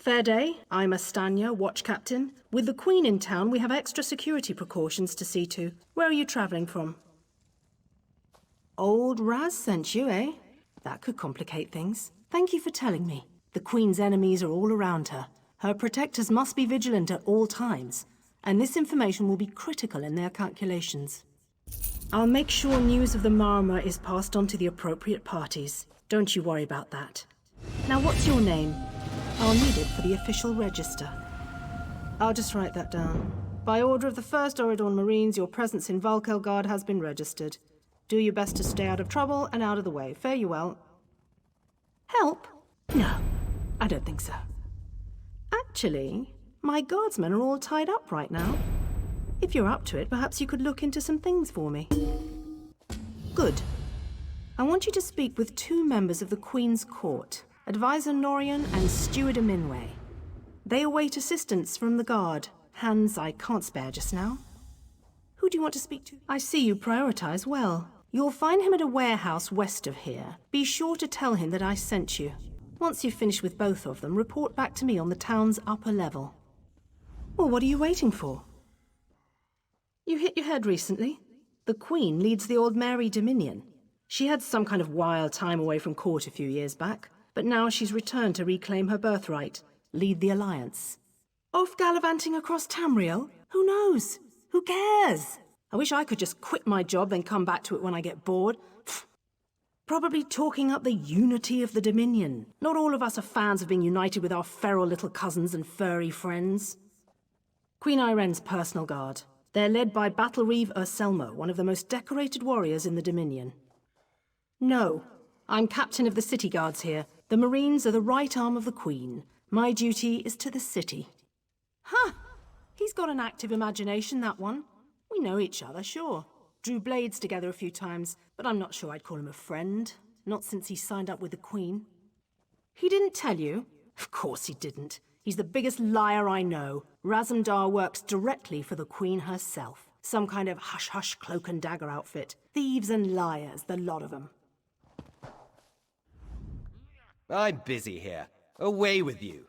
Fair day. I'm Astanya, watch captain. With the Queen in town, we have extra security precautions to see to. Where are you traveling from? Old Raz sent you, eh? That could complicate things. Thank you for telling me. The Queen's enemies are all around her. Her protectors must be vigilant at all times, and this information will be critical in their calculations. I'll make sure news of the Maormer is passed on to the appropriate parties. Don't you worry about that. Now, what's your name? I'll need it for the official register. I'll just write that down. By order of the 1st Auridon Marines, your presence in Valkelgard has been registered. Do your best to stay out of trouble and out of the way. Fare you well. Help? No, I don't think so. Actually, my guardsmen are all tied up right now. If you're up to it, perhaps you could look into some things for me. Good. I want you to speak with 2 members of the Queen's Court, Advisor Norian and Steward Aminway. They await assistance from the guard, hands I can't spare just now. Who do you want to speak to? I see you prioritize well. You'll find him at a warehouse west of here. Be sure to tell him that I sent you. Once you've finished with both of them, report back to me on the town's upper level. Well, what are you waiting for? You hit your head recently? The Queen leads the Old Mary Dominion. She had some kind of wild time away from court a few years back, but now she's returned to reclaim her birthright, lead the Alliance. Off gallivanting across Tamriel? Who knows? Who cares? I wish I could just quit my job, then come back to it when I get bored. Probably talking up the unity of the Dominion. Not all of us are fans of being united with our feral little cousins and furry friends. Queen Irene's personal guard. They're led by Battle Reeve Urselmo, one of the most decorated warriors in the Dominion. No, I'm captain of the city guards here. The Marines are the right arm of the Queen. My duty is to the city. Huh! He's got an active imagination, that one. We know each other, sure. Drew blades together a few times, but I'm not sure I'd call him a friend. Not since he signed up with the Queen. He didn't tell you? Of course he didn't. He's the biggest liar I know. Razumdar works directly for the Queen herself. Some kind of hush-hush cloak and dagger outfit. Thieves and liars, the lot of them. I'm busy here. Away with you.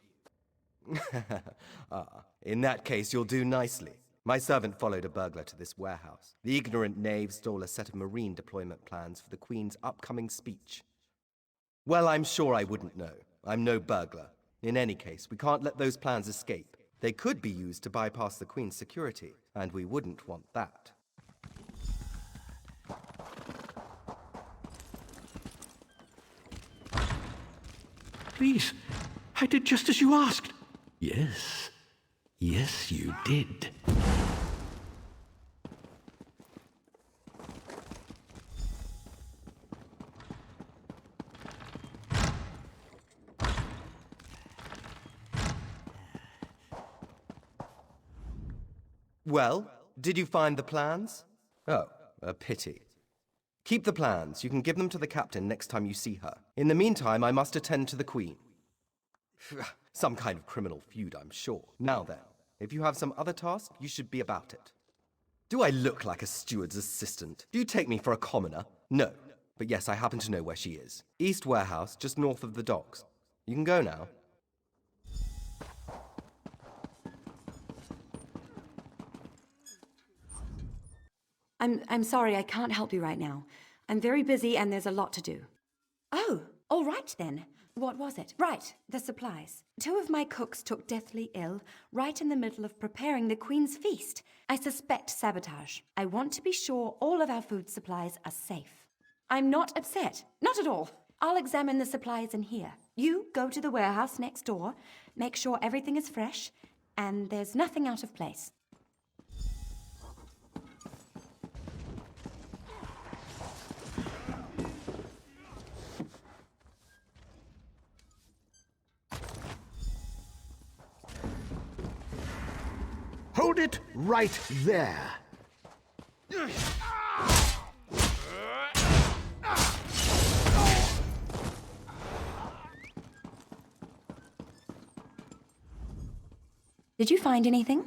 In that case, you'll do nicely. My servant followed a burglar to this warehouse. The ignorant knave stole a set of Marine deployment plans for the Queen's upcoming speech. Well, I'm sure I wouldn't know. I'm no burglar. In any case, we can't let those plans escape. They could be used to bypass the Queen's security, and we wouldn't want that. Please, I did just as you asked. Yes. Yes, you did. Well, did you find the plans? Oh, a pity. Keep the plans. You can give them to the captain next time you see her. In the meantime, I must attend to the Queen. Some kind of criminal feud, I'm sure. Now then, if you have some other task, you should be about it. Do I look like a steward's assistant? Do you take me for a commoner? No. But yes, I happen to know where she is. East Warehouse, just north of the docks. You can go now. I'm sorry, I can't help you right now. I'm very busy and there's a lot to do. Oh, all right then. What was it? Right, the supplies. 2 of my cooks took deathly ill right in the middle of preparing the Queen's feast. I suspect sabotage. I want to be sure all of our food supplies are safe. I'm not upset. Not at all. I'll examine the supplies in here. You go to the warehouse next door, make sure everything is fresh, and there's nothing out of place. Hold it right there. Did you find anything?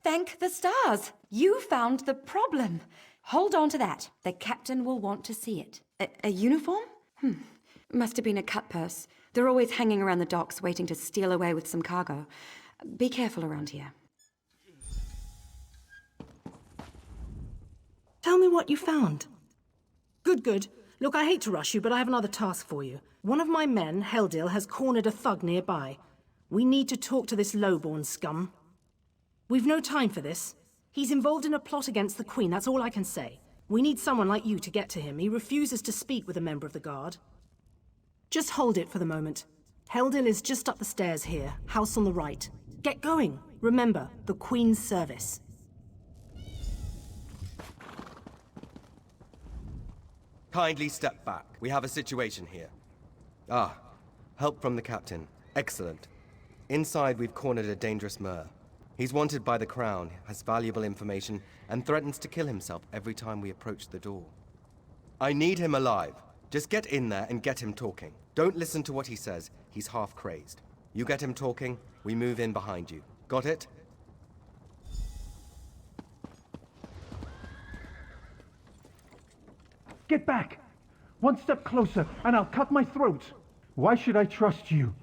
Thank the stars! You found the problem. Hold on to that. The captain will want to see it. A uniform? Must have been a cut purse. They're always hanging around the docks waiting to steal away with some cargo. Be careful around here. Tell me what you found. Good, good. Look, I hate to rush you, but I have another task for you. One of my men, Heldil, has cornered a thug nearby. We need to talk to this lowborn scum. We've no time for this. He's involved in a plot against the Queen, that's all I can say. We need someone like you to get to him. He refuses to speak with a member of the Guard. Just hold it for the moment. Heldil is just up the stairs here, house on the right. Get going. Remember, the Queen's service. Kindly step back. We have a situation here. Ah, help from the captain. Excellent. Inside, we've cornered a dangerous Mer. He's wanted by the Crown, has valuable information, and threatens to kill himself every time we approach the door. I need him alive. Just get in there and get him talking. Don't listen to what he says. He's half crazed. You get him talking, we move in behind you. Got it? Get back! One step closer, and I'll cut my throat! Why should I trust you?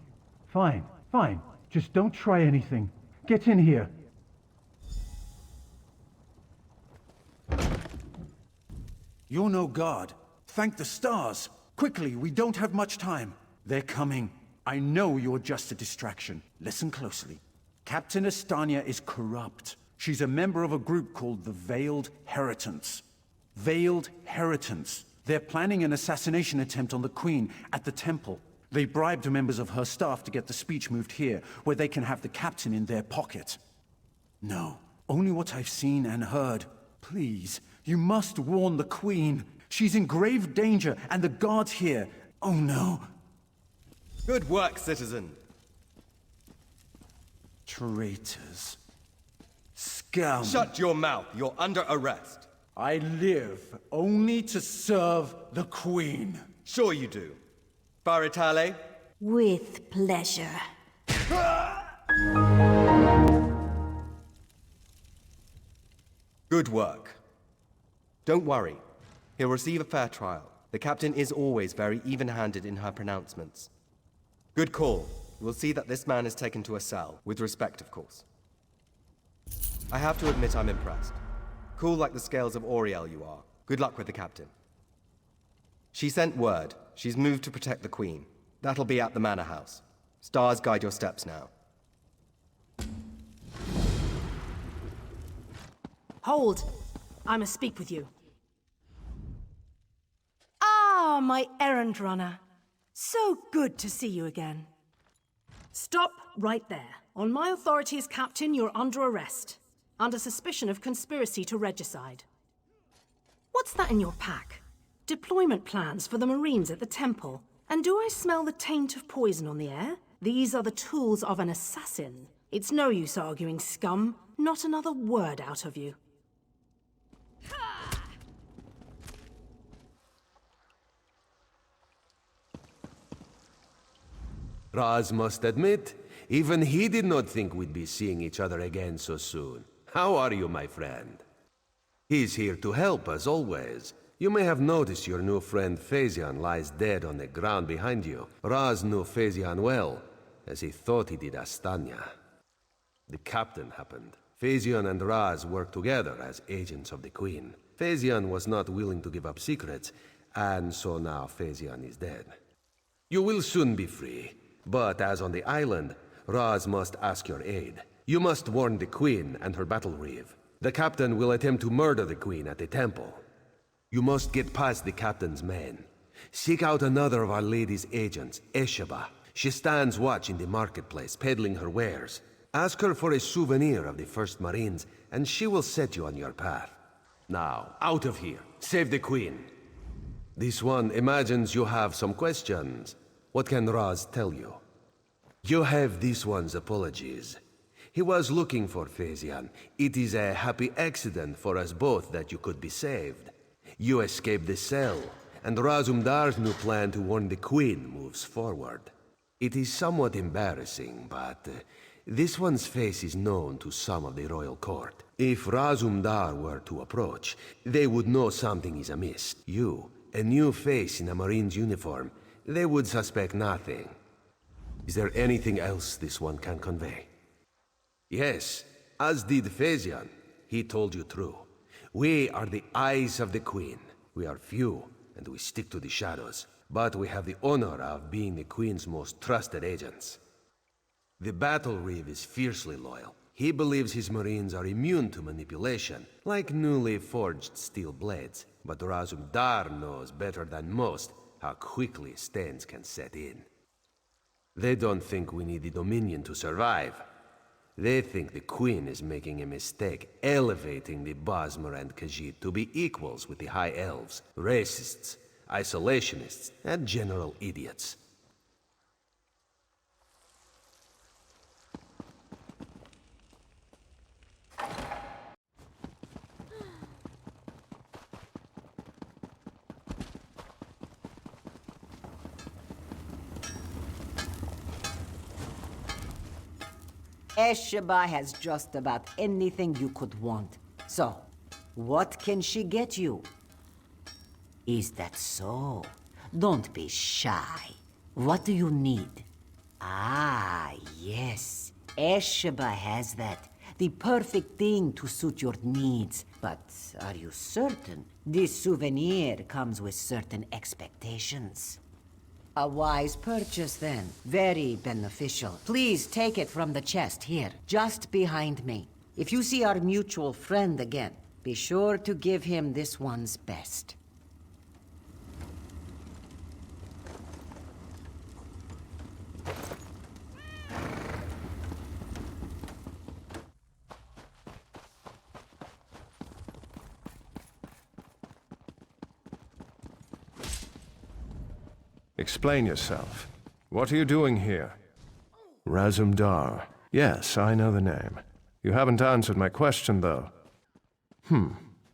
Fine, fine. Just don't try anything. Get in here. You're no god. Thank the stars. Quickly, we don't have much time. They're coming. I know you're just a distraction. Listen closely. Captain Estania is corrupt. She's a member of a group called the Veiled Heritants. Veiled Heritants. They're planning an assassination attempt on the Queen at the temple. They bribed members of her staff to get the speech moved here, where they can have the captain in their pocket. No, only what I've seen and heard. Please, you must warn the Queen. She's in grave danger, and the guards here. Oh no. Good work, citizen. Traitors. Scum. Shut your mouth. You're under arrest. I live only to serve the Queen. Sure you do. Baritale? With pleasure. Good work. Don't worry. He'll receive a fair trial. The captain is always very even-handed in her pronouncements. Good call. We'll see that this man is taken to a cell, with respect, of course. I have to admit I'm impressed. Cool like the scales of Auriel you are. Good luck with the captain. She sent word. She's moved to protect the Queen. That'll be at the Manor House. Stars guide your steps now. Hold! I must speak with you. Ah, my errand runner. So good to see you again. Stop right there. On my authority as captain, you're under arrest. Under suspicion of conspiracy to regicide. What's that in your pack? Deployment plans for the Marines at the temple. And do I smell the taint of poison on the air? These are the tools of an assassin. It's no use arguing, scum. Not another word out of you. Raz must admit, even he did not think we'd be seeing each other again so soon. How are you, my friend? He's here to help, as always. You may have noticed your new friend Phazion lies dead on the ground behind you. Raz knew Phazion well, as he thought he did Astanya. The captain happened. Phazion and Raz worked together as agents of the Queen. Phazion was not willing to give up secrets, and so now Phazion is dead. You will soon be free, but as on the island, Raz must ask your aid. You must warn the Queen and her battle reeve. The captain will attempt to murder the Queen at the temple. You must get past the captain's men. Seek out another of Our Lady's agents, Esheba. She stands watch in the marketplace, peddling her wares. Ask her for a souvenir of the First Marines, and she will set you on your path. Now, out of here. Save the Queen. This one imagines you have some questions. What can Raz tell you? You have this one's apologies. He was looking for Phazion. It is a happy accident for us both that you could be saved. You escaped the cell, and Razumdar's new plan to warn the Queen moves forward. It is somewhat embarrassing, but this one's face is known to some of the royal court. If Razumdar were to approach, they would know something is amiss. You, a new face in a Marine's uniform, they would suspect nothing. Is there anything else this one can convey? Yes, as did Phaesian. He told you true. We are the eyes of the Queen. We are few, and we stick to the shadows. But we have the honor of being the Queen's most trusted agents. The Battle Reeve is fiercely loyal. He believes his Marines are immune to manipulation, like newly forged steel blades. But Razum Dar knows better than most how quickly stains can set in. They don't think we need the Dominion to survive. They think the Queen is making a mistake, elevating the Bosmer and Khajiit to be equals with the High Elves, racists, isolationists, and general idiots. Esheba has just about anything you could want. So, what can she get you? Is that so? Don't be shy. What do you need? Ah, yes. Esheba has that. The perfect thing to suit your needs. But are you certain? This souvenir comes with certain expectations. A wise purchase, then. Very beneficial. Please take it from the chest here, just behind me. If you see our mutual friend again, be sure to give him this one's best. Explain yourself. What are you doing here? Razum Dar. Yes, I know the name. You haven't answered my question, though.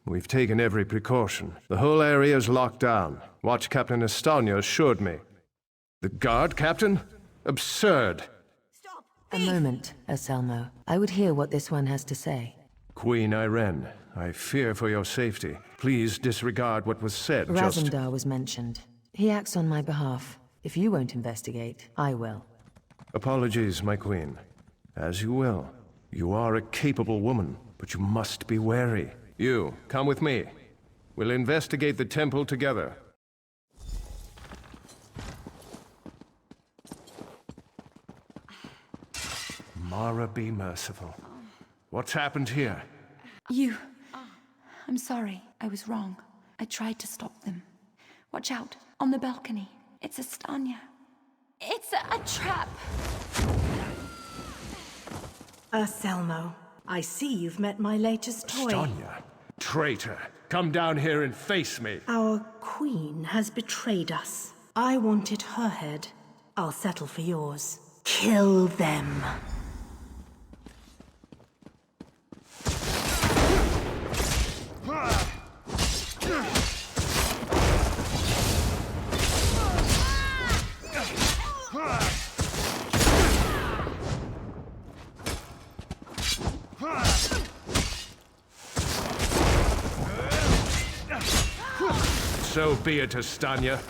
We've taken every precaution. The whole area is locked down. Watch Captain Estonia assured me. The guard, Captain? Absurd! A moment, Anselmo. I would hear what this one has to say. Queen Irene, I fear for your safety. Please disregard what was said. Razumdar was mentioned. He acts on my behalf. If you won't investigate, I will. Apologies, my queen. As you will. You are a capable woman, but you must be wary. You, come with me. We'll investigate the temple together. Mara, be merciful. What's happened here? I'm sorry. I was wrong. I tried to stop them. Watch out. On the balcony. It's Estania. It's a trap. Anselmo, I see you've met my latest toy. Estonia, traitor. Come down here and face me. Our queen has betrayed us. I wanted her head. I'll settle for yours. Kill them. So be it, Estania.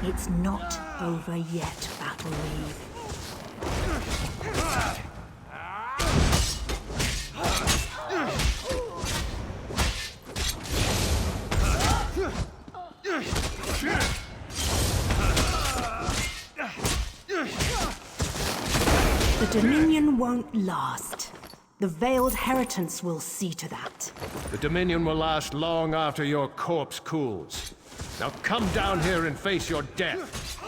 It's not over yet, Battle Reeve. The Dominion won't last. The Veiled Heritance will see to that. The Dominion will last long after your corpse cools. Now come down here and face your death.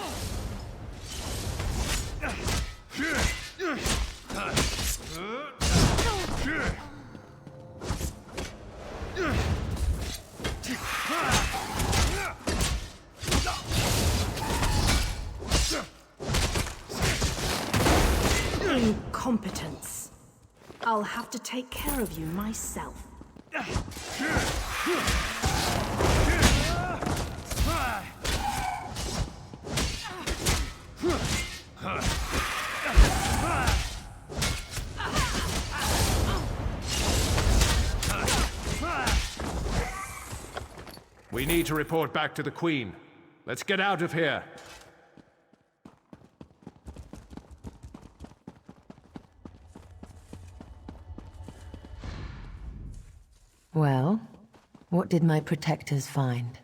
Incompetence. I'll have to take care of you myself. We need to report back to the Queen. Let's get out of here. Well, what did my protectors find?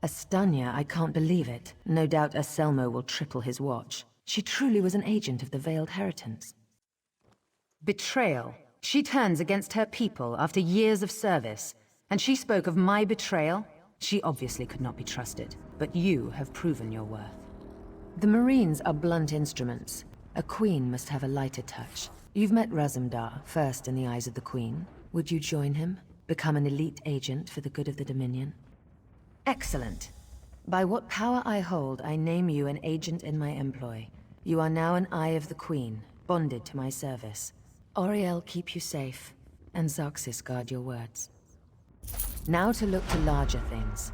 Astanya, I can't believe it. No doubt Anselmo will triple his watch. She truly was an agent of the Veiled Heritance. Betrayal. She turns against her people after years of service. And she spoke of my betrayal? She obviously could not be trusted. But you have proven your worth. The Marines are blunt instruments. A queen must have a lighter touch. You've met Razumdar, first in the eyes of the Queen. Would you join him? Become an elite agent for the good of the Dominion? Excellent. By what power I hold, I name you an agent in my employ. You are now an Eye of the Queen, bonded to my service. Auriel keep you safe, and Xarxis guard your words. Now to look to larger things.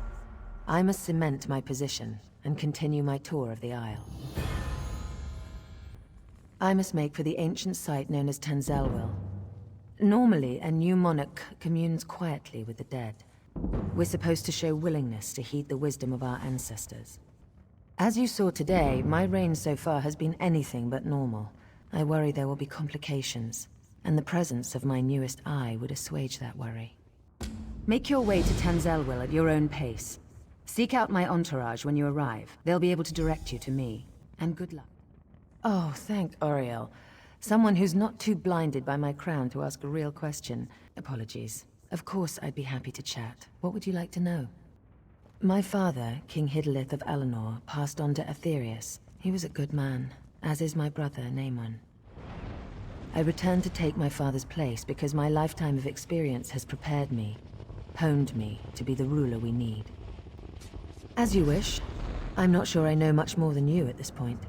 I must cement my position, and continue my tour of the Isle. I must make for the ancient site known as Tanzelwil. Normally, a new monarch communes quietly with the dead. We're supposed to show willingness to heed the wisdom of our ancestors. As you saw today, my reign so far has been anything but normal. I worry there will be complications, and the presence of my newest eye would assuage that worry. Make your way to Tanzelwil at your own pace. Seek out my entourage when you arrive. They'll be able to direct you to me. And good luck. Oh, thank Auriel. Someone who's not too blinded by my crown to ask a real question. Apologies. Of course I'd be happy to chat. What would you like to know? My father, King Hidalith of Alinor, passed on to Aetherius. He was a good man, as is my brother, Naemon. I returned to take my father's place because my lifetime of experience has prepared me, honed me to be the ruler we need. As you wish. I'm not sure I know much more than you at this point.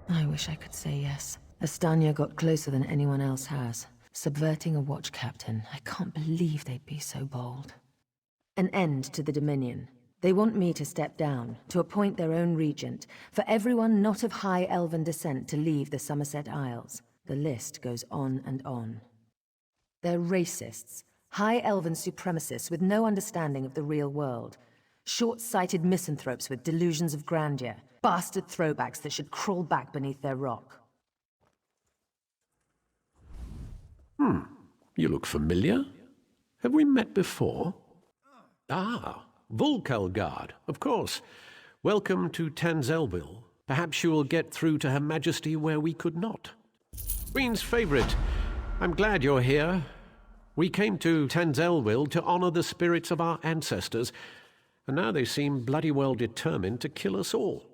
I wish I could say yes. Astanya got closer than anyone else has. Subverting a watch captain. I can't believe they'd be so bold. An end to the Dominion. They want me to step down, to appoint their own regent, for everyone not of high elven descent to leave the Somerset Isles. The list goes on and on. They're racists, high elven supremacists with no understanding of the real world. Short-sighted misanthropes with delusions of grandeur. Bastard throwbacks that should crawl back beneath their rock. You look familiar. Have we met before? Ah, Volkelgard, of course. Welcome to Tanzelwil. Perhaps you will get through to Her Majesty where we could not. Queen's favorite. I'm glad you're here. We came to Tanzelwil to honor the spirits of our ancestors, and now they seem bloody well determined to kill us all.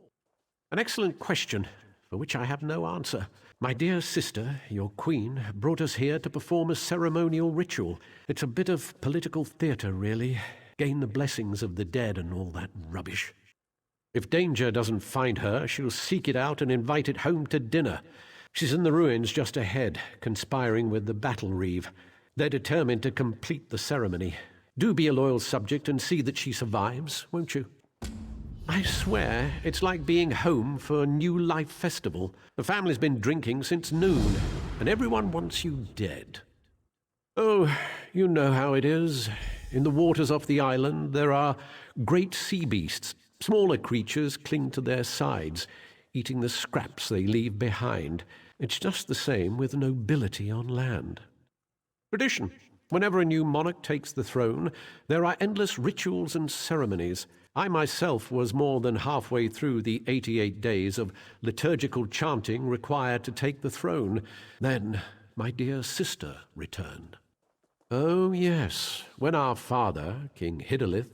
An excellent question, for which I have no answer. My dear sister, your queen, brought us here to perform a ceremonial ritual. It's a bit of political theater, really. Gain the blessings of the dead and all that rubbish. If danger doesn't find her, she'll seek it out and invite it home to dinner. She's in the ruins just ahead, conspiring with the battle reeve. They're determined to complete the ceremony. Do be a loyal subject and see that she survives, won't you? I swear, it's like being home for a New Life festival. The family's been drinking since noon, and everyone wants you dead. Oh, you know how it is. In the waters off the island, there are great sea beasts. Smaller creatures cling to their sides, eating the scraps they leave behind. It's just the same with nobility on land. Tradition. Whenever a new monarch takes the throne, there are endless rituals and ceremonies. I myself was more than halfway through the 88 days of liturgical chanting required to take the throne. Then my dear sister returned. Oh, yes, when our father, King Hidalith,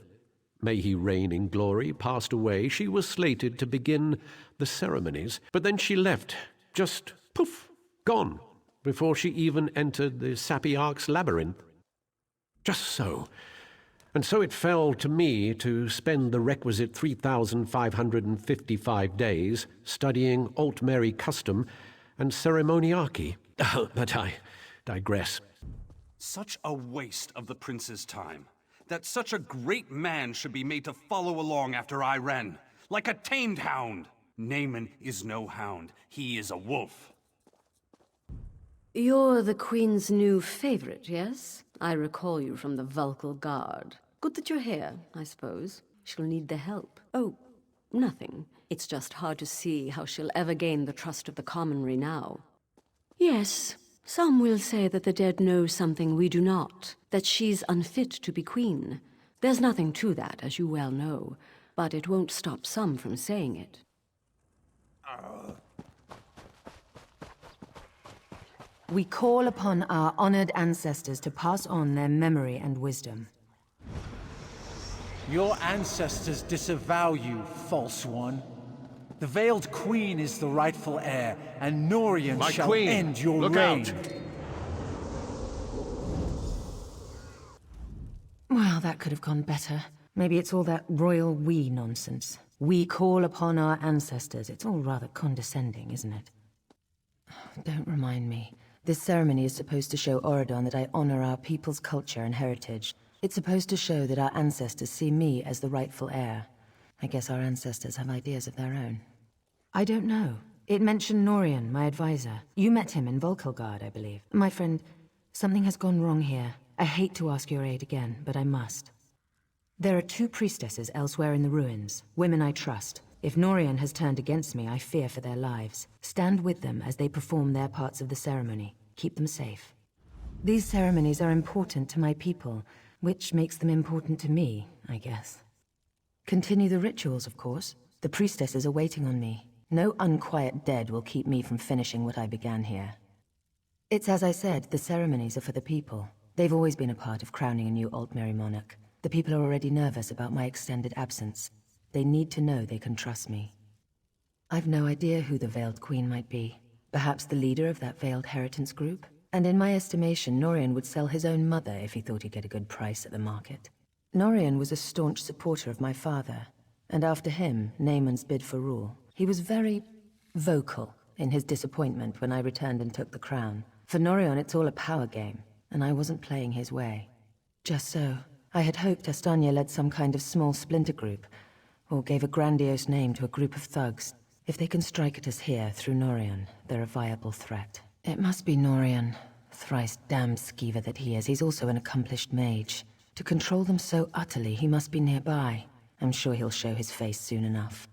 may he reign in glory, passed away, she was slated to begin the ceremonies. But then she left, just poof, gone, before she even entered the Sapiarch's labyrinth. Just so. And so it fell to me to spend the requisite 3,555 days studying Altmeri custom and ceremoniarchy. But I digress. Such a waste of the prince's time. That such a great man should be made to follow along after Iren, like a tamed hound. Naemon is no hound. He is a wolf. You're the Queen's new favorite, yes? I recall you from the Vulcal Guard. Good that you're here, I suppose. She'll need the help. Oh, nothing. It's just hard to see how she'll ever gain the trust of the commonry now. Yes, Some will say that the dead know something we do not, that she's unfit to be queen. There's nothing to that, as you well know, but it won't stop some from saying it. We call upon our honored ancestors to pass on their memory and wisdom. Your ancestors disavow you, false one. The Veiled Queen is the rightful heir, and Norian My shall queen, end your look reign. out. Well, that could have gone better. Maybe it's all that royal we nonsense. We call upon our ancestors. It's all rather condescending, isn't it? Don't remind me. This ceremony is supposed to show Auridon that I honor our people's culture and heritage. It's supposed to show that our ancestors see me as the rightful heir. I guess our ancestors have ideas of their own. I don't know. It mentioned Norian, my advisor. You met him in Volkelgard, I believe. My friend, something has gone wrong here. I hate to ask your aid again, but I must. There are 2 priestesses elsewhere in the ruins, women I trust. If Norian has turned against me, I fear for their lives. Stand with them as they perform their parts of the ceremony. Keep them safe. These ceremonies are important to my people, which makes them important to me, I guess. Continue the rituals, of course. The priestesses are waiting on me. No unquiet dead will keep me from finishing what I began here. It's as I said, the ceremonies are for the people. They've always been a part of crowning a new Altmeri monarch. The people are already nervous about my extended absence. They need to know they can trust me. I've no idea who the Veiled Queen might be. Perhaps the leader of that Veiled Heritance group? And in my estimation, Norian would sell his own mother if he thought he'd get a good price at the market. Norian was a staunch supporter of my father, and after him, Naaman's bid for rule. He was very vocal in his disappointment when I returned and took the crown. For Norian, it's all a power game, and I wasn't playing his way. Just so, I had hoped Astanya led some kind of small splinter group, or gave a grandiose name to a group of thugs. If they can strike at us here through Norian, they're a viable threat. It must be Norian. Thrice damned skeever that he is, he's also an accomplished mage. To control them so utterly, he must be nearby. I'm sure he'll show his face soon enough.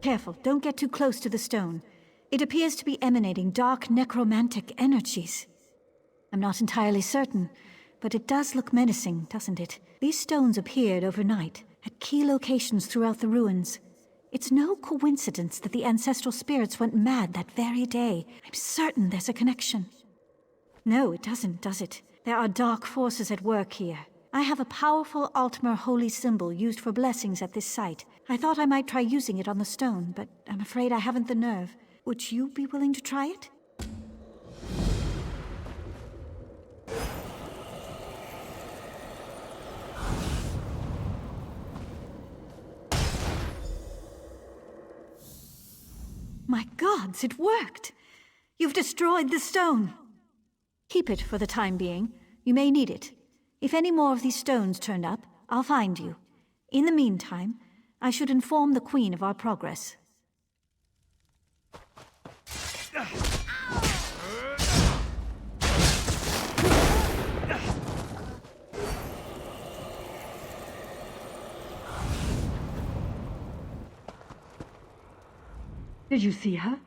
Careful, don't get too close to the stone. It appears to be emanating dark necromantic energies. I'm not entirely certain, but it does look menacing, doesn't it? These stones appeared overnight, at key locations throughout the ruins. It's no coincidence that the ancestral spirits went mad that very day. I'm certain there's a connection. No, it doesn't, does it? There are dark forces at work here. I have a powerful Altmer holy symbol used for blessings at this site. I thought I might try using it on the stone, but I'm afraid I haven't the nerve. Would you be willing to try it? My gods, it worked! You've destroyed the stone! Keep it for the time being. You may need it. If any more of these stones turn up, I'll find you. In the meantime, I should inform the Queen of our progress. Did you see her?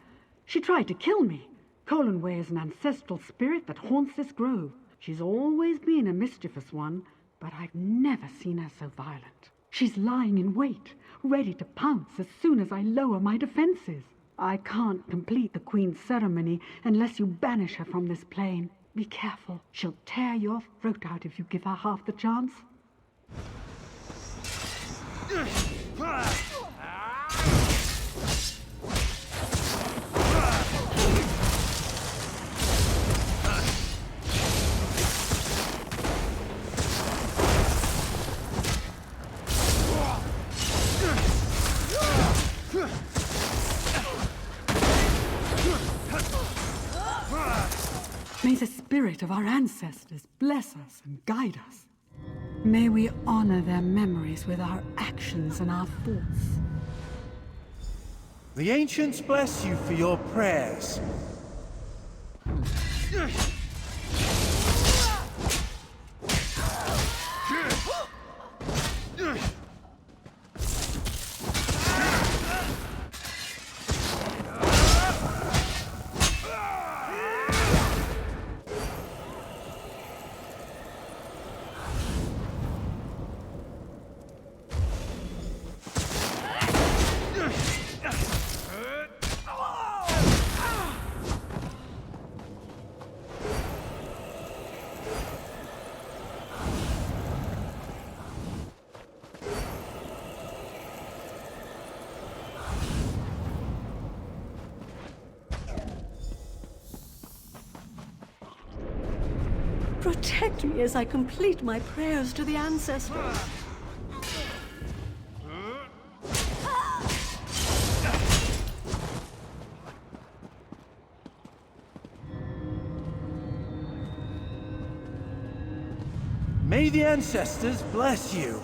She tried to kill me. Colanway is an ancestral spirit that haunts this grove. She's always been a mischievous one, but I've never seen her so violent. She's lying in wait, ready to pounce as soon as I lower my defenses. I can't complete the Queen's ceremony unless you banish her from this plane. Be careful. She'll tear your throat out if you give her half the chance. May the spirit of our ancestors bless us and guide us. May we honor their memories with our actions and our thoughts. The ancients bless you for your prayers. Protect me as I complete my prayers to the ancestors. May the ancestors bless you.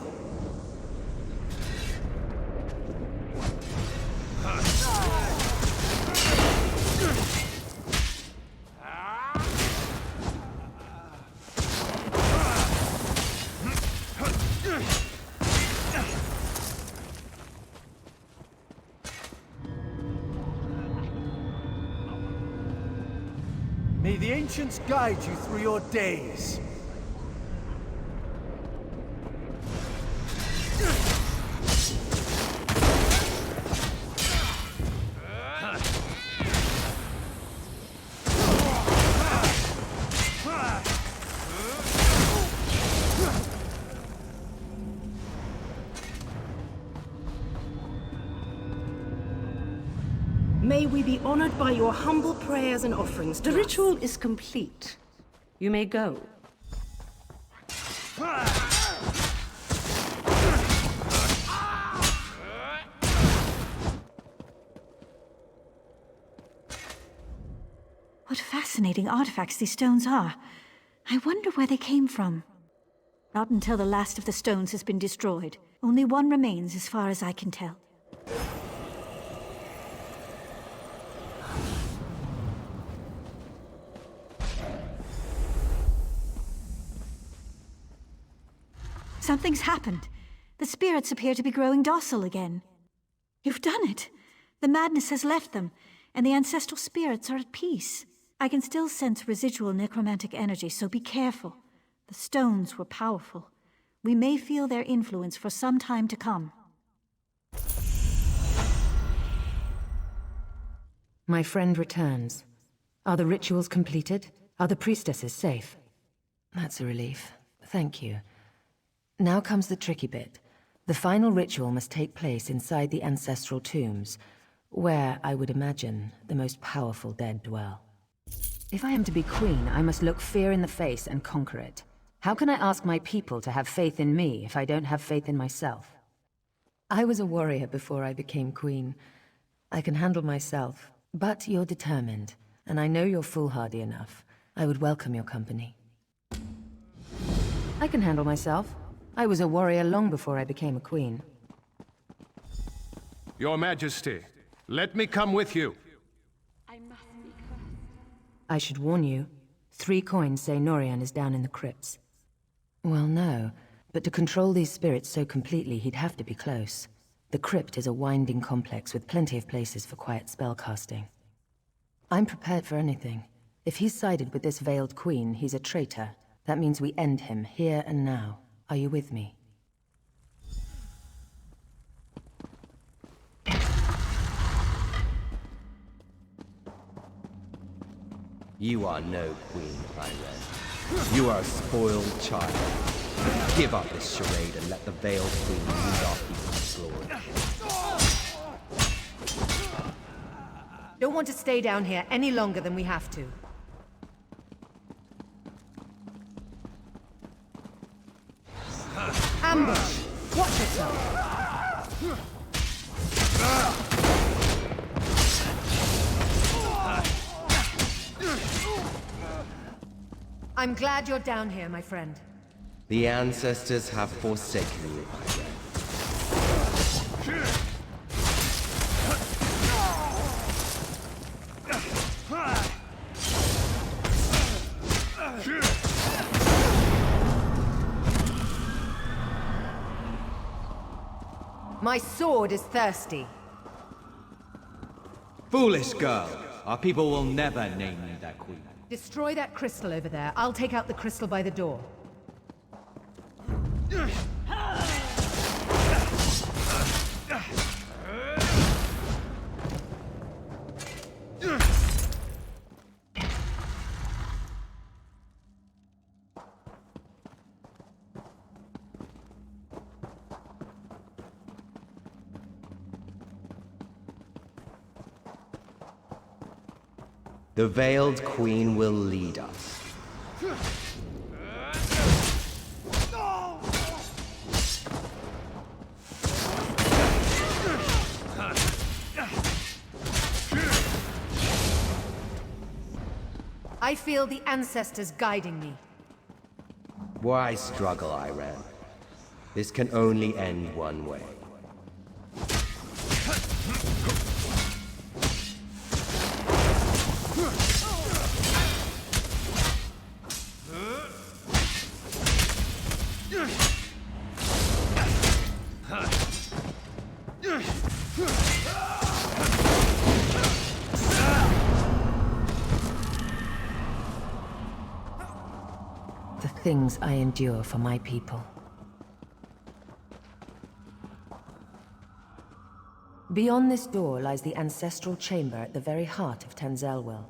May the ancients guide you through your days. May we be honored by your humble prayers and offerings to The us. ritual is complete. You may go. What fascinating artifacts these stones are. I wonder where they came from. Not until the last of the stones has been destroyed. Only one remains as far as I can tell. Something's happened. The spirits appear to be growing docile again. You've done it. The madness has left them, and the ancestral spirits are at peace. I can still sense residual necromantic energy, so be careful. The stones were powerful. We may feel their influence for some time to come. My friend returns. Are the rituals completed? Are the priestesses safe? That's a relief. Thank you. Now comes the tricky bit. The final ritual must take place inside the ancestral tombs, where, I would imagine, the most powerful dead dwell. If I am to be queen, I must look fear in the face and conquer it. How can I ask my people to have faith in me if I don't have faith in myself? I was a warrior before I became queen. I can handle myself, but you're determined, and I know you're foolhardy enough. I would welcome your company. I can handle myself. I was a warrior long before I became a queen. Your Majesty, let me come with you. I should warn you. 3 coins say Norian is down in the crypts. Well, no. But to control these spirits so completely, he'd have to be close. The crypt is a winding complex with plenty of places for quiet spellcasting. I'm prepared for anything. If he's sided with this veiled queen, he's a traitor. That means we end him here and now. Are you with me? You are no queen, Auridon. You are a spoiled child. Give up this charade and let the veiled queen lead our people to glory. Don't want to stay down here any longer than we have to. Ambush! Watch yourself! I'm glad you're down here, my friend. The ancestors have forsaken you, Auridon. My sword is thirsty. Foolish girl! Our people will never name you their queen. Destroy that crystal over there. I'll take out the crystal by the door. The veiled queen will lead us. I feel the ancestors guiding me. Why struggle, Iran? This can only end one way. The things I endure for my people. Beyond this door lies the ancestral chamber at the very heart of Tenzelwil.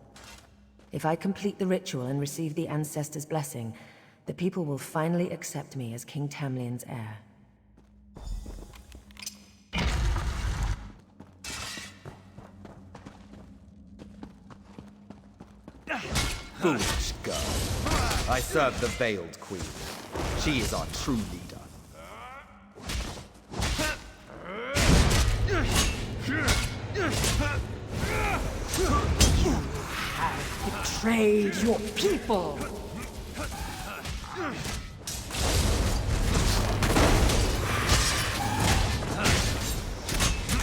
If I complete the ritual and receive the ancestors' blessing, the people will finally accept me as King Tamlin's heir. Foolish girl. I serve the Veiled Queen. She is our true leader. You have betrayed your people!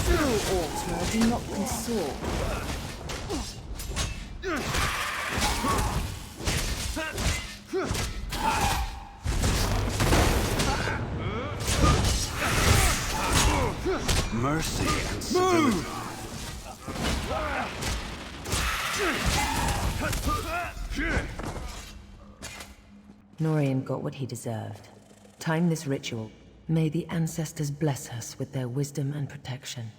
No, Alter, do not consort. Mercy and civility. Norian got what he deserved. Time this ritual. May the ancestors bless us with their wisdom and protection.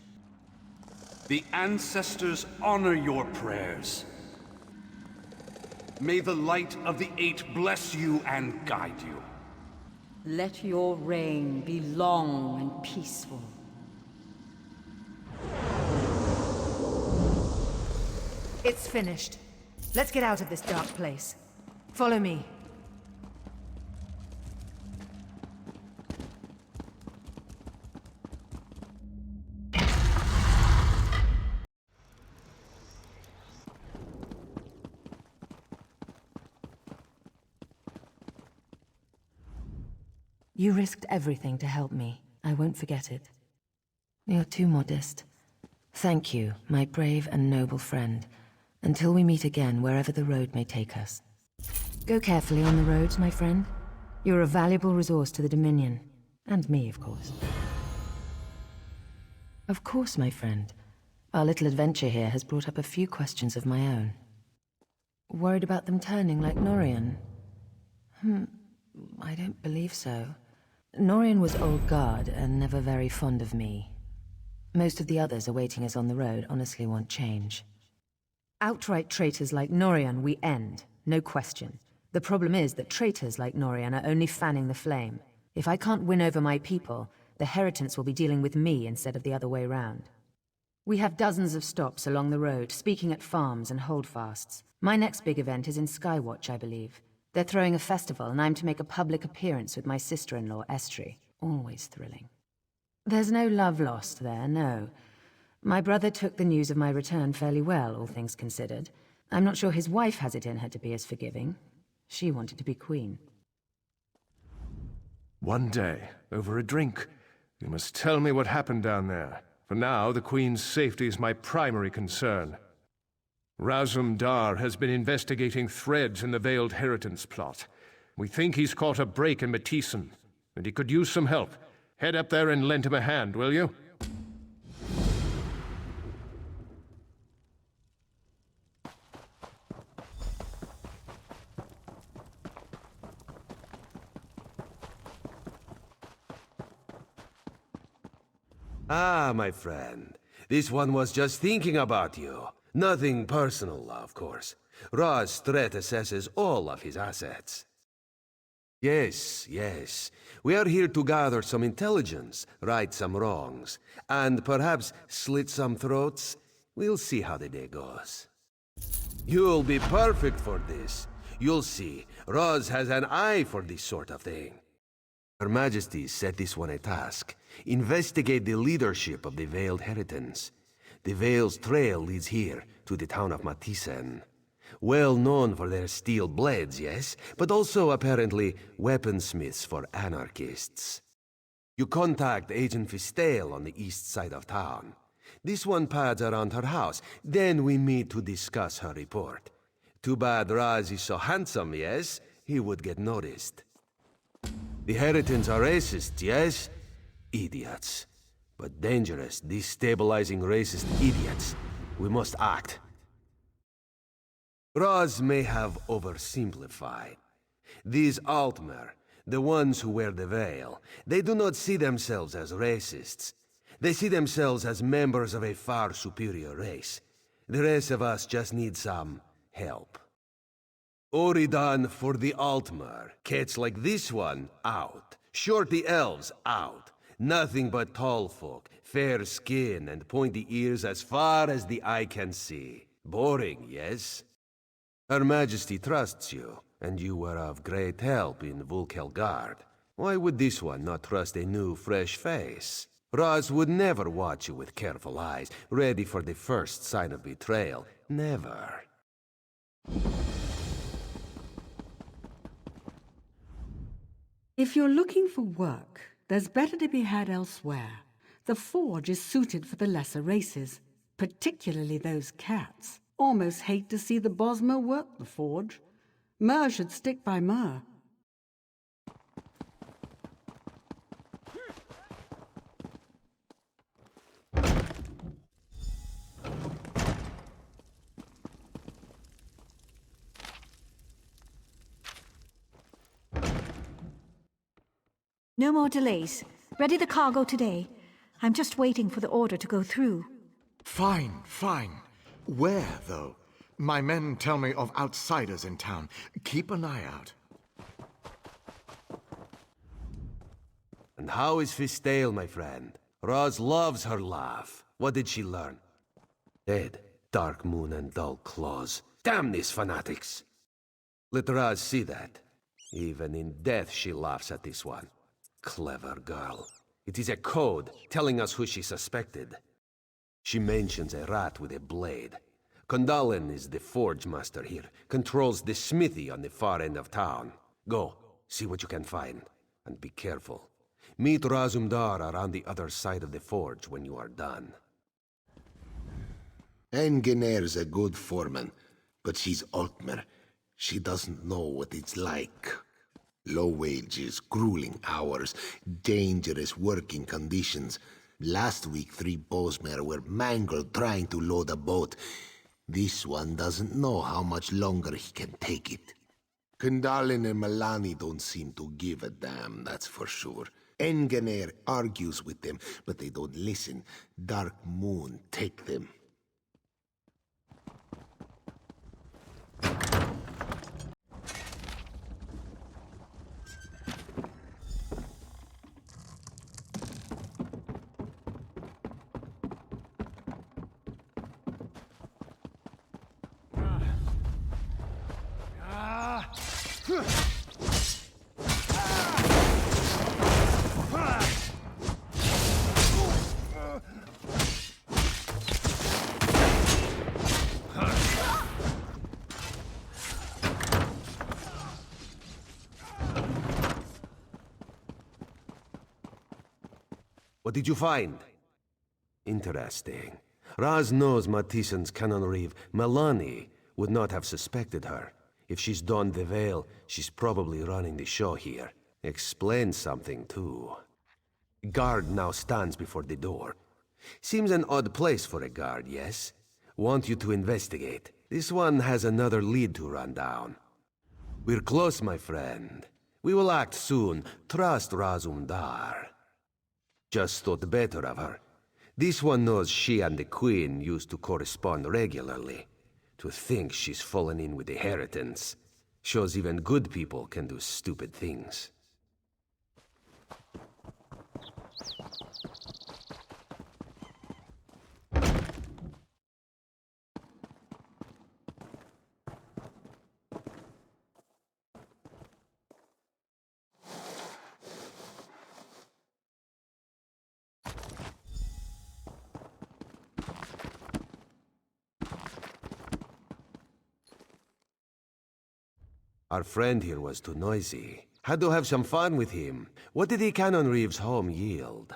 The ancestors honor your prayers. May the light of the Eight bless you and guide you. Let your reign be long and peaceful. It's finished. Let's get out of this dark place. Follow me. You risked everything to help me. I won't forget it. You're too modest. Thank you, my brave and noble friend. Until we meet again, wherever the road may take us. Go carefully on the roads, my friend. You're a valuable resource to the Dominion. And me, of course. Of course, my friend. Our little adventure here has brought up a few questions of my own. Worried about them turning like Norian? I don't believe so. Norian was old guard and never very fond of me. Most of the others awaiting us on the road honestly want change. Outright traitors like Norian we end, no question. The problem is that traitors like Norian are only fanning the flame. If I can't win over my people, the Heritants will be dealing with me instead of the other way round. We have dozens of stops along the road, speaking at farms and holdfasts. My next big event is in Skywatch, I believe. They're throwing a festival, and I'm to make a public appearance with my sister-in-law, Estri. Always thrilling. There's no love lost there, no. My brother took the news of my return fairly well, all things considered. I'm not sure his wife has it in her to be as forgiving. She wanted to be queen. One day, over a drink, you must tell me what happened down there. For now, the Queen's safety is my primary concern. Razum Dar has been investigating threads in the Veiled Heritance plot. We think he's caught a break in Matissan, and he could use some help. Head up there and lend him a hand, will you? Ah, my friend. This one was just thinking about you. Nothing personal, of course. Ra's threat assesses all of his assets. Yes, yes. We are here to gather some intelligence, right some wrongs, and perhaps slit some throats. We'll see how the day goes. You'll be perfect for this. You'll see, Ra's has an eye for this sort of thing. Her Majesty set this one a task. Investigate the leadership of the Veiled Heritance. The Veil's trail leads here, to the town of Matissan. Well known for their steel blades, yes, but also apparently weaponsmiths for anarchists. You contact Agent Fistale on the east side of town. This one pads around her house, then we meet to discuss her report. Too bad Raz is so handsome, yes? He would get noticed. The Heritans are racist, yes? Idiots. But dangerous, destabilizing racist idiots. We must act. Raz may have oversimplified. These Altmer, the ones who wear the veil, they do not see themselves as racists. They see themselves as members of a far superior race. The rest of us just need some help. Auridon for the Altmer. Cats like this one, out. Shorty elves, out. Nothing but tall folk, fair skin and pointy ears as far as the eye can see. Boring, yes? Her Majesty trusts you, and you were of great help in Vulkelgard. Why would this one not trust a new, fresh face? Raz would never watch you with careful eyes, ready for the first sign of betrayal. Never. If you're looking for work, there's better to be had elsewhere. The Forge is suited for the lesser races, particularly those cats. Almost hate to see the Bosmer work the Forge. Mer should stick by Mer. No more delays. Ready the cargo today. I'm just waiting for the order to go through. Fine, fine. Where, though? My men tell me of outsiders in town. Keep an eye out. And how is Fistale, my friend? Raz loves her laugh. What did she learn? Dead, dark moon and dull claws. Damn these fanatics! Let Raz see that. Even in death she laughs at this one. Clever girl. It is a code telling us who she suspected. She mentions a rat with a blade. Kondalen is the forge master here, controls the smithy on the far end of town. Go, see what you can find, and be careful. Meet Razumdar around the other side of the forge when you are done. Engineer's a good foreman, but she's Altmer. She doesn't know what it's like. Low wages, grueling hours, dangerous working conditions. Last week, 3 Bosmer were mangled trying to load a boat. This one doesn't know how much longer he can take it. Kandalin and Malani don't seem to give a damn, that's for sure. Engineer argues with them, but they don't listen. Dark Moon take them. What did you find? Interesting. Raz knows Matissan's canon reeve, Melanie, would not have suspected her. If she's donned the veil, she's probably running the show here. Explains something, too. Guard now stands before the door. Seems an odd place for a guard, yes? Want you to investigate. This one has another lead to run down. We're close, my friend. We will act soon. Trust Razumdar. Just thought better of her. This one knows she and the Queen used to correspond regularly. To think she's fallen in with the Heritans. Shows even good people can do stupid things. Our friend here was too noisy. Had to have some fun with him. What did the Canon Reeves home yield?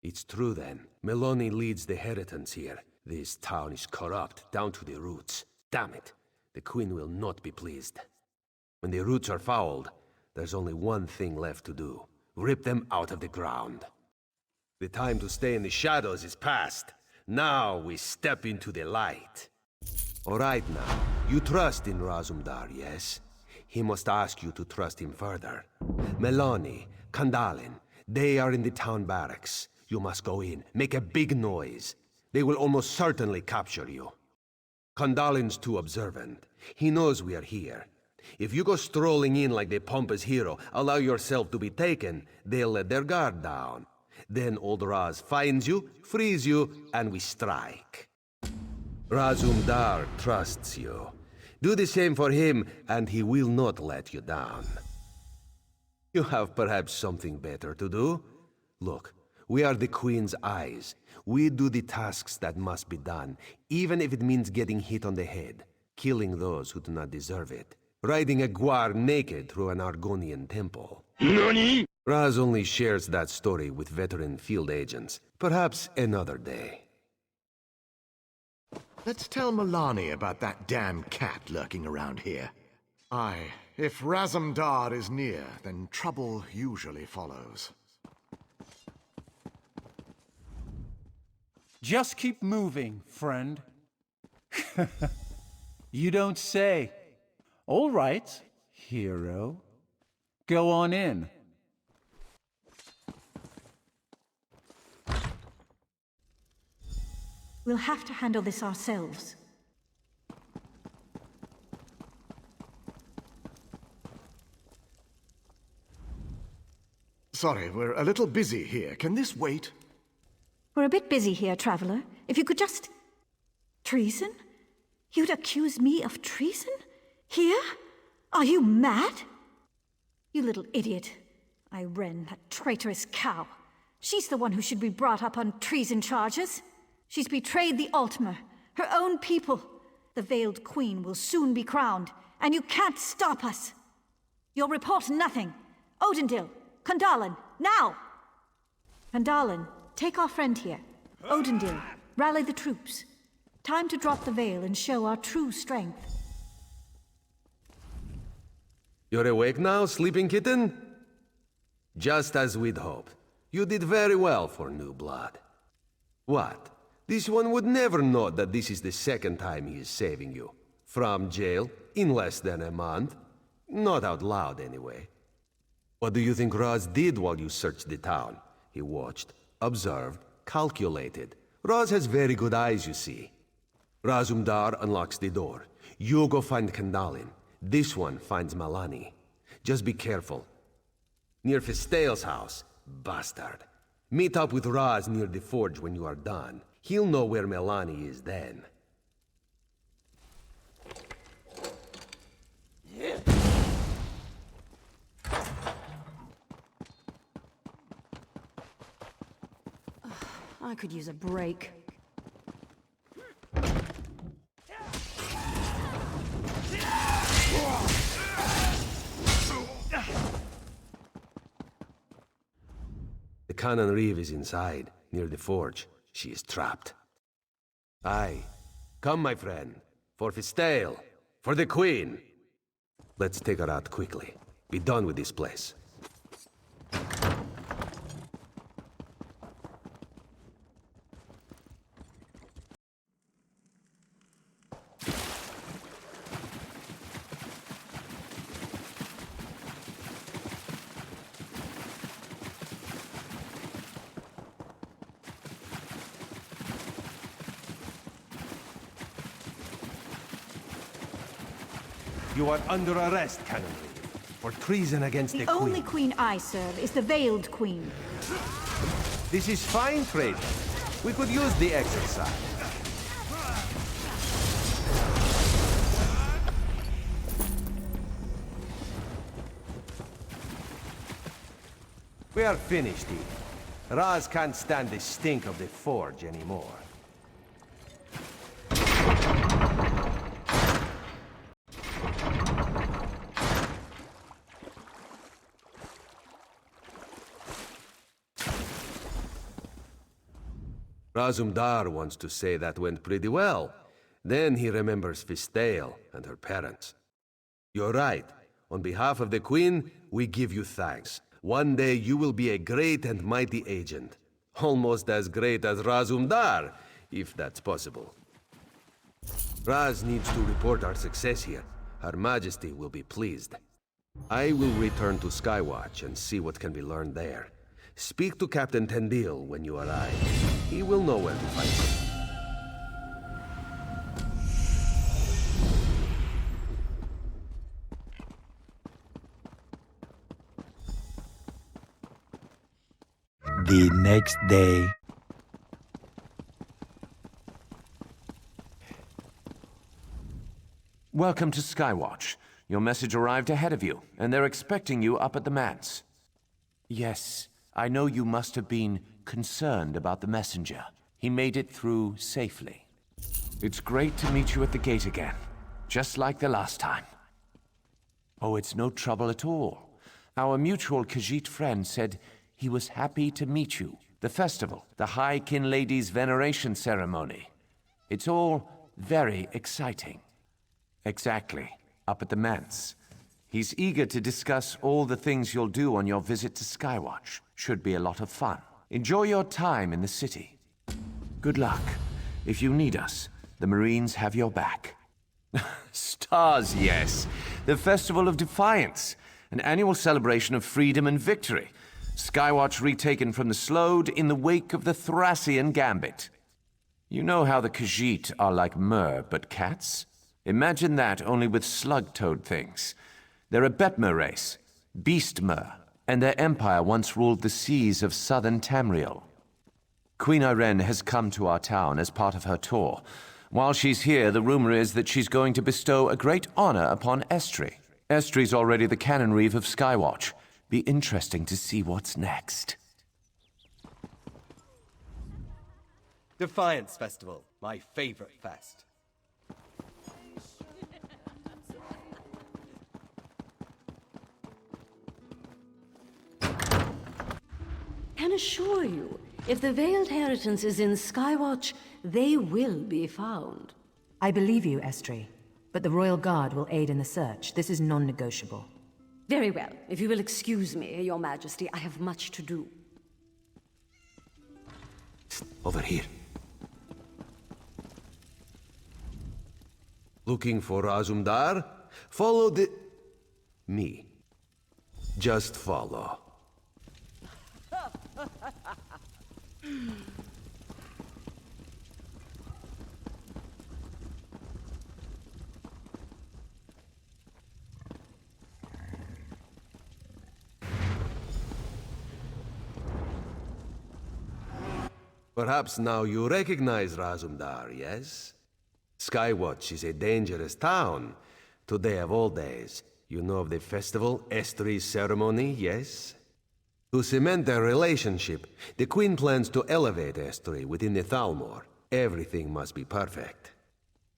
It's true then. Meloni leads the inheritance here. This town is corrupt down to the roots. Damn it. The Queen will not be pleased. When the roots are fouled, there's only one thing left to do. Rip them out of the ground. The time to stay in the shadows is past. Now we step into the light. All right now, you trust in Razumdar, yes? He must ask you to trust him further. Meloni, Kandalin, they are in the town barracks. You must go in, make a big noise. They will almost certainly capture you. Kandalin's too observant. He knows we are here. If you go strolling in like the pompous hero, allow yourself to be taken, they'll let their guard down. Then old Raz finds you, frees you, and we strike. Razumdar trusts you. Do the same for him, and he will not let you down. You have perhaps something better to do? Look, we are the Queen's eyes. We do the tasks that must be done, even if it means getting hit on the head, killing those who do not deserve it, riding a guar naked through an Argonian temple. NANI? Raz only shares that story with veteran field agents. Perhaps another day. Let's tell Milani about that damn cat lurking around here. Aye, if Razumdar is near, then trouble usually follows. Just keep moving, friend. You don't say. All right, hero. Go on in. We'll have to handle this ourselves. Sorry, we're a little busy here. Can this wait? We're a bit busy here, Traveler. If you could just... Treason? You'd accuse me of treason? Here? Are you mad? You little idiot. Irene, that traitorous cow. She's the one who should be brought up on treason charges. She's betrayed the Altmer, her own people. The Veiled Queen will soon be crowned, and you can't stop us. You'll report nothing. Odindil, Kandalin, now! Kandalin, take our friend here. Odindil, rally the troops. Time to drop the veil and show our true strength. You're awake now, sleeping kitten? Just as we'd hoped. You did very well for new blood. What? This one would never know that this is the second time he is saving you. From jail, in less than a month. Not out loud, anyway. What do you think Raz did while you searched the town? He watched, observed, calculated. Raz has very good eyes, you see. Razumdar unlocks the door. You go find Kandalin. This one finds Milani. Just be careful. Near Fistail's house. Bastard. Meet up with Raz near the forge when you are done. He'll know where Milani is then. I could use a break. The Canon Reeve is inside, near the forge. She is trapped. Aye. Come, my friend. For Fistail. For the Queen. Let's take her out quickly. Be done with this place. You are under arrest, Canon Reeve, for treason against the Queen. The only queen I serve is the Veiled Queen. This is fine trade. We could use the exercise. We are finished here. Raz can't stand the stink of the forge anymore. Razumdar wants to say that went pretty well. Then he remembers Fistael and her parents. You're right. On behalf of the Queen, we give you thanks. One day you will be a great and mighty agent. Almost as great as Razumdar, if that's possible. Raz needs to report our success here. Her Majesty will be pleased. I will return to Skywatch and see what can be learned there. Speak to Captain Tendil when you arrive. He will know where to find you. The next day. Welcome to Skywatch. Your message arrived ahead of you, and they're expecting you up at the manse. Yes, I know you must have been concerned about the messenger. He made it through safely. It's great to meet you at the gate again, just like the last time. Oh, it's no trouble at all. Our mutual Khajiit friend said he was happy to meet you. The festival, the High Kin Lady's veneration ceremony. It's all very exciting. Exactly. Up at the manse. He's eager to discuss all the things you'll do on your visit to Skywatch. Should be a lot of fun. Enjoy your time in the city. Good luck. If you need us, the Marines have your back. Stars, yes. The Festival of Defiance. An annual celebration of freedom and victory. Skywatch retaken from the Slode in the wake of the Thracian Gambit. You know how the Khajiit are like Mer, but cats? Imagine that, only with slug-toed things. They're a Betmer race, Beast-Mer, and their empire once ruled the seas of southern Tamriel. Queen Irene has come to our town as part of her tour. While she's here, the rumor is that she's going to bestow a great honor upon Estri. Estri's already the canon reeve of Skywatch. Be interesting to see what's next. Defiance Festival, my favorite fest. Can assure you, if the Veiled Heritance is in Skywatch, they will be found. I believe you, Estri. But the Royal Guard will aid in the search. This is non-negotiable. Very well. If you will excuse me, Your Majesty, I have much to do. Over here. Looking for Razumdar? Follow me. Just follow. Perhaps now you recognize Razumdar, yes? Skywatch is a dangerous town. Today of all days, you know of the festival, Estri's ceremony, yes? To cement their relationship, the Queen plans to elevate Estri within the Thalmor. Everything must be perfect.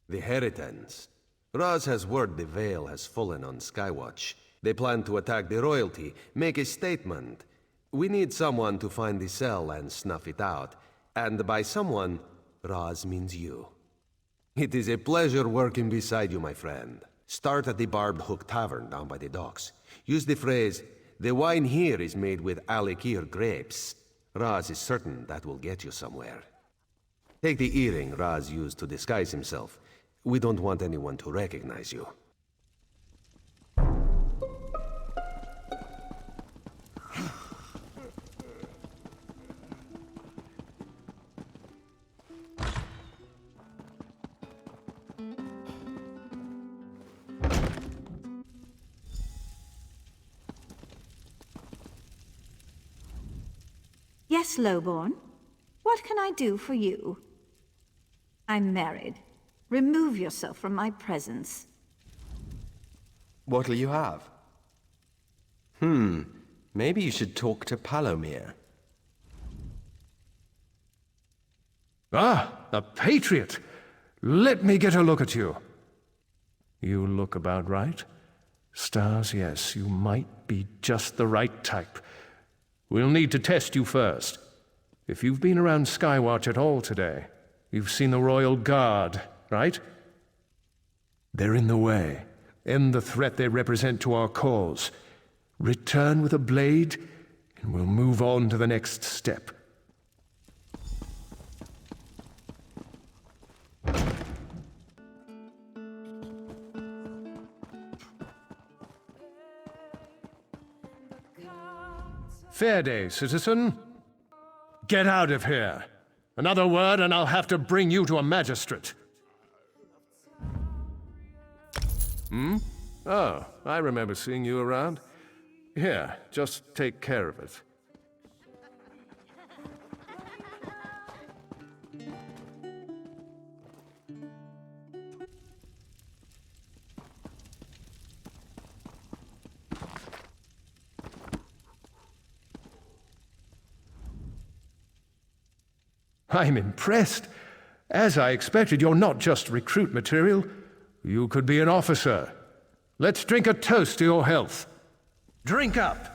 The Heritance. Raz has word the Veil has fallen on Skywatch. They plan to attack the royalty, make a statement. We need someone to find the cell and snuff it out. And by someone, Raz means you. It is a pleasure working beside you, my friend. Start at the Barbed Hook Tavern down by the docks. Use the phrase, "The wine here is made with Alikir grapes." Raz is certain that will get you somewhere. Take the earring Raz used to disguise himself. We don't want anyone to recognize you. Yes, Lowborn. What can I do for you? I'm married. Remove yourself from my presence. What'll you have? Maybe you should talk to Palomir. Ah, a patriot! Let me get a look at you. You look about right. Stars, yes, you might be just the right type. We'll need to test you first. If you've been around Skywatch at all today, you've seen the Royal Guard, right? They're in the way. End the threat they represent to our cause. Return with a blade, and we'll move on to the next step. Fair day, citizen. Get out of here. Another word and I'll have to bring you to a magistrate. Oh, I remember seeing you around. Here, just take care of it. I'm impressed. As I expected, you're not just recruit material. You could be an officer. Let's drink a toast to your health. Drink up!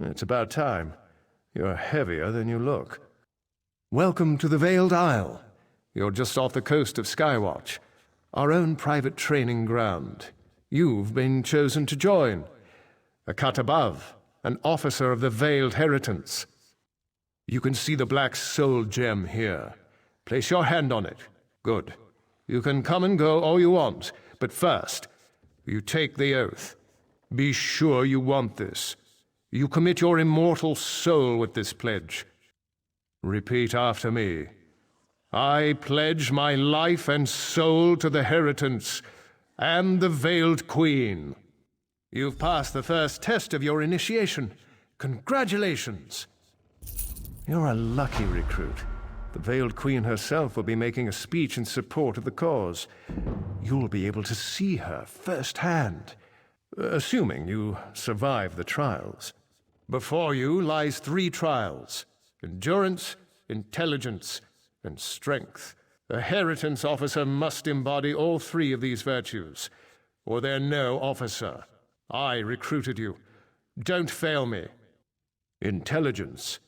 It's about time. You're heavier than you look. Welcome to the Veiled Isle. You're just off the coast of Skywatch, our own private training ground. You've been chosen to join. A cut above, an officer of the Veiled Heritance. You can see the black soul gem here. Place your hand on it. Good. You can come and go all you want, but first, you take the oath. Be sure you want this. You commit your immortal soul with this pledge. Repeat after me. I pledge my life and soul to the Heritance and the Veiled Queen. You've passed the first test of your initiation. Congratulations. You're a lucky recruit. The Veiled Queen herself will be making a speech in support of the cause. You'll be able to see her firsthand, assuming you survive the trials. Before you lies 3 trials: endurance, intelligence, and strength. A Heritance officer must embody all 3 of these virtues, or they're no officer. I recruited you. Don't fail me. Intelligence.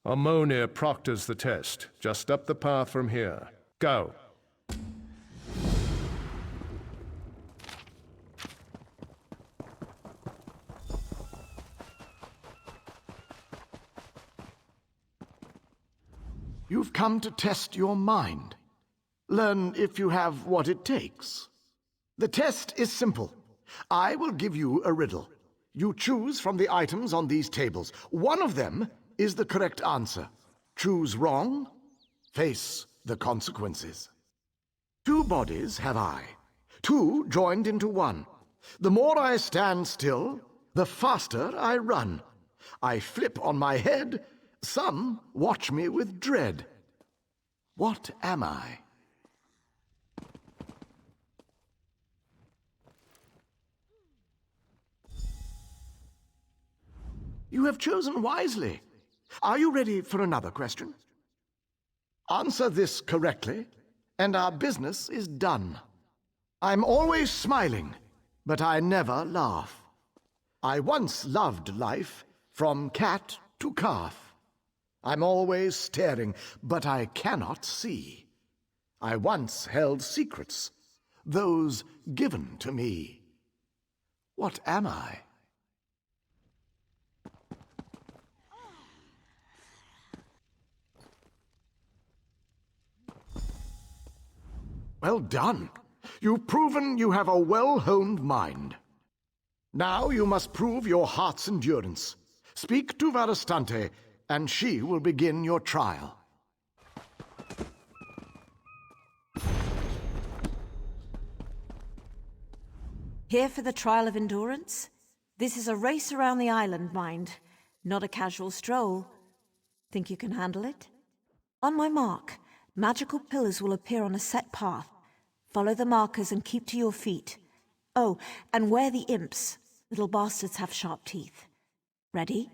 Maormer proctors the test, just up the path from here. Go. You've come to test your mind. Learn if you have what it takes. The test is simple. I will give you a riddle. You choose from the items on these tables. One of them is the correct answer. Choose wrong, face the consequences. 2 bodies have I, 2 joined into one. The more I stand still, the faster I run. I flip on my head, some watch me with dread. What am I? You have chosen wisely. Are you ready for another question? Answer this correctly, and our business is done. I'm always smiling, but I never laugh. I once loved life, from cat to calf. I'm always staring, but I cannot see. I once held secrets, those given to me. What am I? Well done. You've proven you have a well-honed mind. Now you must prove your heart's endurance. Speak to Varastante, and she will begin your trial. Here for the trial of endurance? This is a race around the island, mind. Not a casual stroll. Think you can handle it? On my mark, magical pillars will appear on a set path. Follow the markers and keep to your feet. Oh, and where the imps. Little bastards have sharp teeth. Ready?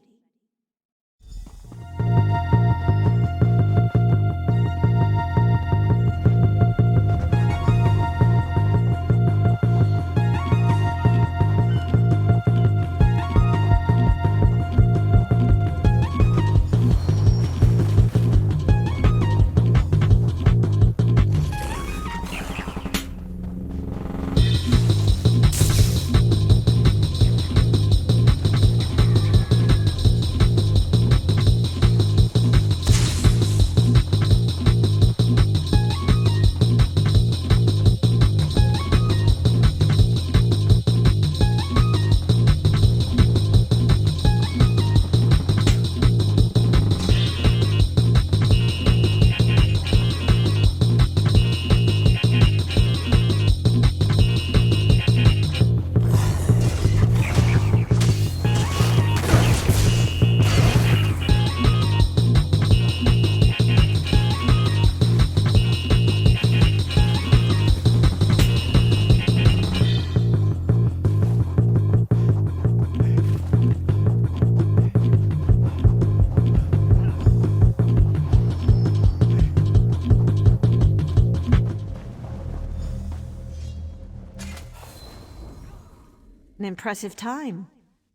An impressive time.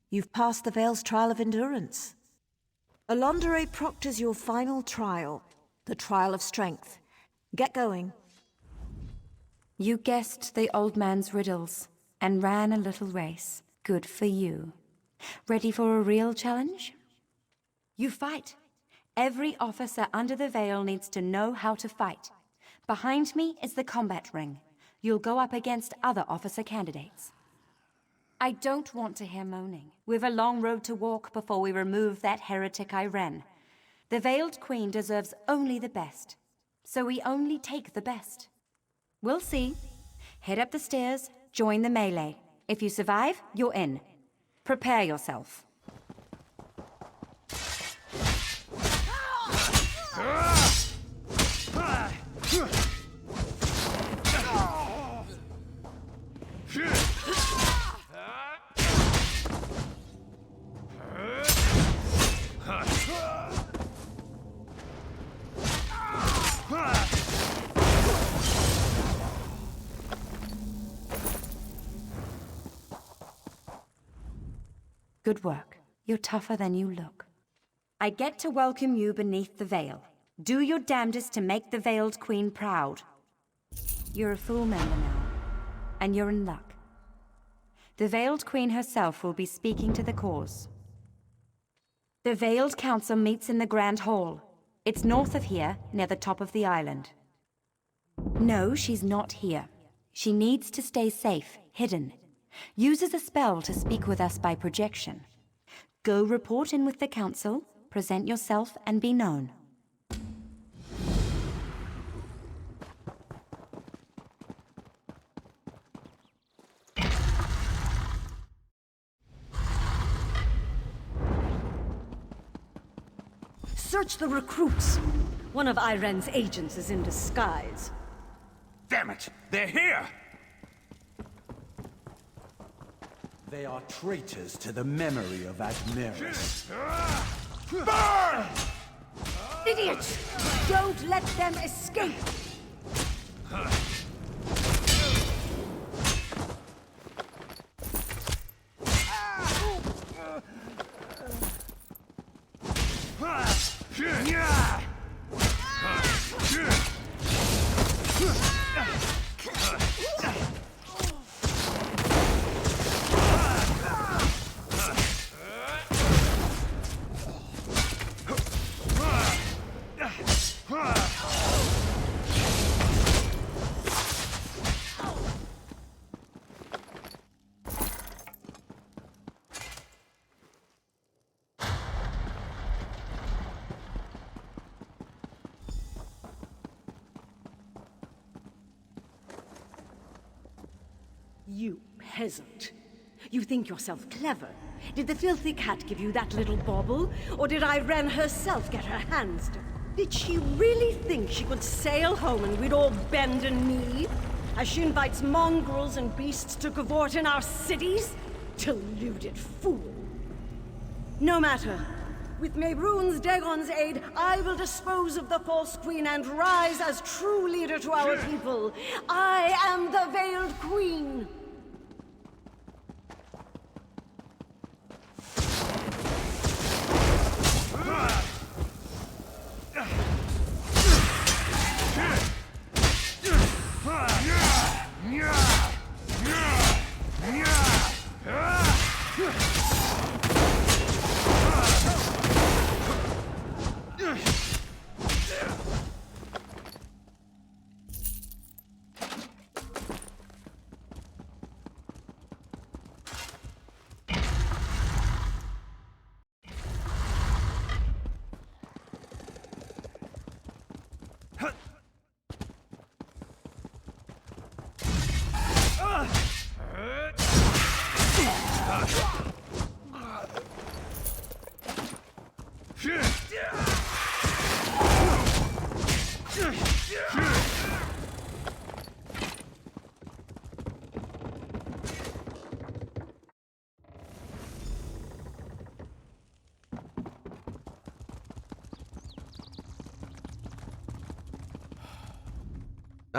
You've passed the Vale's trial of endurance. Alondere proctors your final trial, the trial of strength. Get going. You guessed the old man's riddles and ran a little race. Good for you. Ready for a real challenge? You fight. Every officer under the Vale needs to know how to fight. Behind me is the combat ring. You'll go up against other officer candidates. I don't want to hear moaning. We've a long road to walk before we remove that heretic Iren. The Veiled Queen deserves only the best, so we only take the best. We'll see. Head up the stairs, join the melee. If you survive, you're in. Prepare yourself. Good work. You're tougher than you look. I get to welcome you beneath the veil. Do your damnedest to make the Veiled Queen proud. You're a full member now, and you're in luck. The Veiled Queen herself will be speaking to the cause. The Veiled Council meets in the Grand Hall. It's north of here, near the top of the island. No, she's not here. She needs to stay safe, hidden. Uses a spell to speak with us by projection. Go report in with the Council, present yourself, and be known. Search the recruits. One of Iren's agents is in disguise. Damn it! They're here! They are traitors to the memory of Admiris. Burn! Idiots! Don't let them escape! You peasant. You think yourself clever. Did the filthy cat give you that little bauble? Or did Iren herself get her hands dirty? Did she really think she could sail home and we'd all bend a knee? As she invites mongrels and beasts to cavort in our cities? Deluded fool. No matter. With Mehrunes Dagon's aid, I will dispose of the false queen and rise as true leader to our people. I am the Veiled Queen.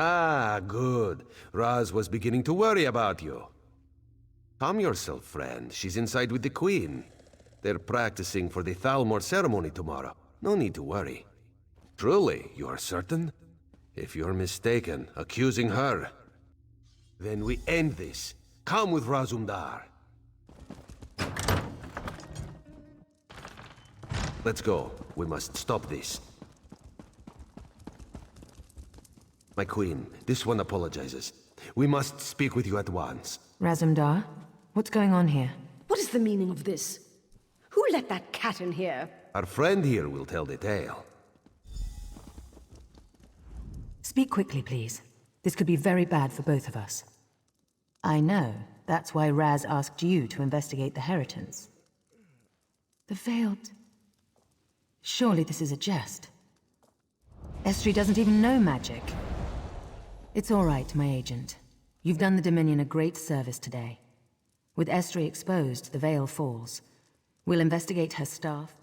Ah, good. Raz was beginning to worry about you. Calm yourself, friend. She's inside with the Queen. They're practicing for the Thalmor ceremony tomorrow. No need to worry. Truly, you are certain? If you're mistaken, accusing her, then we end this. Come with Razumdar. Let's go. We must stop this. My queen, this one apologizes. We must speak with you at once. Razumdar, what's going on here? What is the meaning of this? Who let that cat in here? Our friend here will tell the tale. Speak quickly, please. This could be very bad for both of us. I know. That's why Raz asked you to investigate the Heritance. The Veiled... Surely this is a jest. Estri doesn't even know magic. It's all right, my agent. You've done the Dominion a great service today. With Estri exposed, the veil falls. We'll investigate her staff.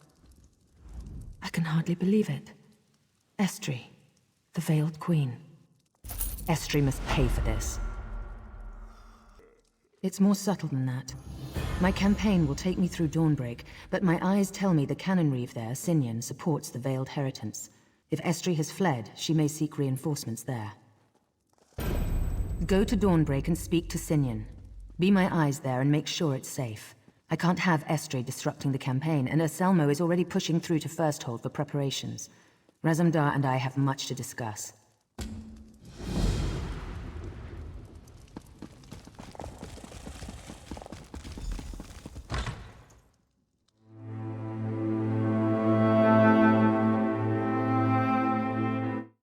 I can hardly believe it. Estri, the Veiled Queen. Estri must pay for this. It's more subtle than that. My campaign will take me through Dawnbreak, but my eyes tell me the cannon reeve there, Sinyan, supports the Veiled Heritance. If Estri has fled, she may seek reinforcements there. Go to Dawnbreak and speak to Sinyan. Be my eyes there and make sure it's safe. I can't have Estri disrupting the campaign, and Anselmo is already pushing through to Firsthold for preparations. Razumdar and I have much to discuss.